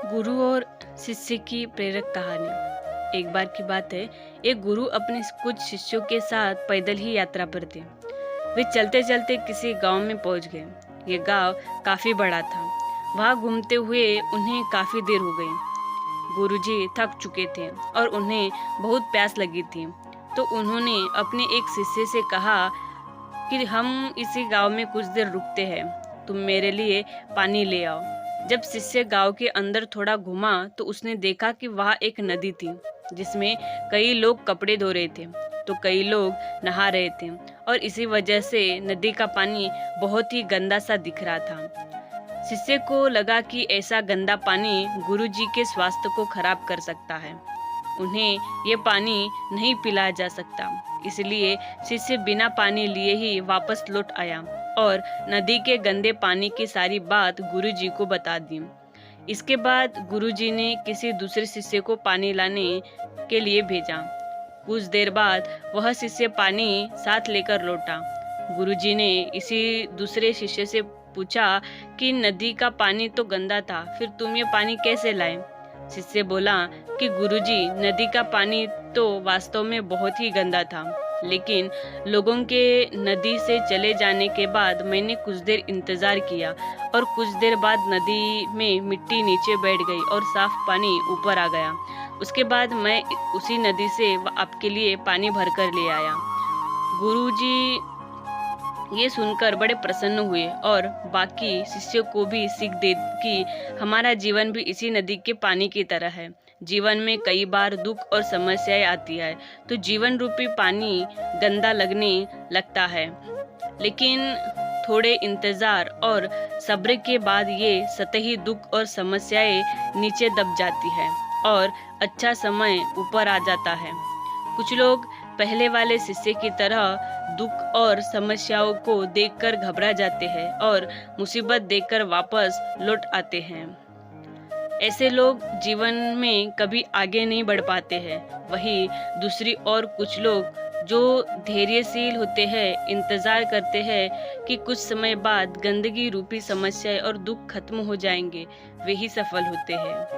गुरु और शिष्य की प्रेरक कहानी। एक बार की बात है, एक गुरु अपने कुछ शिष्यों के साथ पैदल ही यात्रा पर थे। वे चलते चलते किसी गांव में पहुंच गए। ये गांव काफी बड़ा था। वहां घूमते हुए उन्हें काफी देर हो गई। गुरुजी थक चुके थे और उन्हें बहुत प्यास लगी थी। तो उन्होंने अपने एक शिष्य से कहा कि हम इसी गांव में कुछ देर रुकते हैं, तुम मेरे लिए पानी ले आओ। जब शिष्य गांव के अंदर थोड़ा घुमा तो उसने देखा कि वहां एक नदी थी जिसमें कई लोग कपड़े धो रहे थे तो कई लोग नहा रहे थे, और इसी वजह से नदी का पानी बहुत ही गंदा सा दिख रहा था। शिष्य को लगा कि ऐसा गंदा पानी गुरुजी के स्वास्थ्य को खराब कर सकता है। उन्हें ये पानी नहीं पिलाया जा सकता, इसलिए शिष्य बिना पानी लिए ही वापस लौट आया और नदी के गंदे पानी की सारी बात गुरुजी को बता दी। इसके बाद गुरुजी ने किसी दूसरे शिष्य को पानी लाने के लिए भेजा। कुछ देर बाद वह शिष्य पानी साथ लेकर लौटा। गुरुजी ने इसी दूसरे शिष्य से पूछा कि नदी का पानी तो गंदा था, फिर तुम ये पानी कैसे लाए? शिष्य बोला कि गुरुजी, नदी का पानी तो वास्तव में बहुत ही गंदा था, लेकिन लोगों के नदी से चले जाने के बाद मैंने कुछ देर इंतजार किया और कुछ देर बाद नदी में मिट्टी नीचे बैठ गई और साफ पानी ऊपर आ गया। उसके बाद मैं उसी नदी से आपके लिए पानी भरकर ले आया। गुरुजी ये सुनकर बड़े प्रसन्न हुए और बाकी शिष्यों को भी सीख दे कि हमारा जीवन भी इसी नदी के पानी की तरह है। जीवन में कई बार दुख और समस्याएं आती है तो जीवन रूपी पानी गंदा लगने लगता है, लेकिन थोड़े इंतजार और सब्र के बाद ये सतही दुख और समस्याएं नीचे दब जाती है और अच्छा समय ऊपर आ जाता है। कुछ लोग पहले वाले शिष्य की तरह दुख और समस्याओं को देखकर घबरा जाते हैं और मुसीबत देखकर वापस लौट आते हैं। ऐसे लोग जीवन में कभी आगे नहीं बढ़ पाते हैं। वहीं दूसरी ओर कुछ लोग जो धैर्यशील होते हैं, इंतजार करते हैं कि कुछ समय बाद गंदगी रूपी समस्याएं और दुख खत्म हो जाएंगे, वे ही सफल होते हैं।